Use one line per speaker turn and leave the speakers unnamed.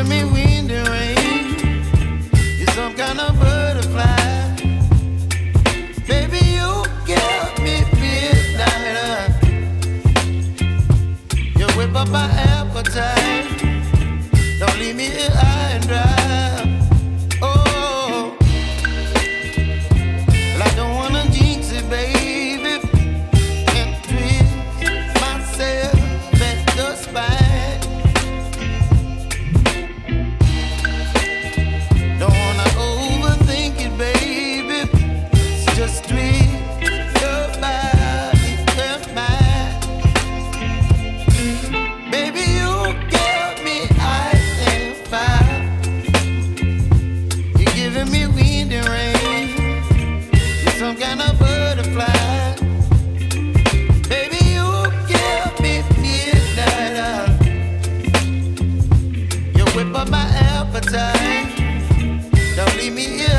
giving me wind and rain. You're some kind of butterfly. Baby, you give me midnight. You whip up my appetite. Don't leave me here high and dry. Oh, well, I don't wanna jinx it, baby. Can't twist myself at the spine. Don't wanna overthink it, baby. It's just twist your body and mine. Baby, you give me ice and fire. You're giving me wind and rain. You're some kind of butterfly. Baby, you give me midnight. You whip up my appetite. Don't leave me here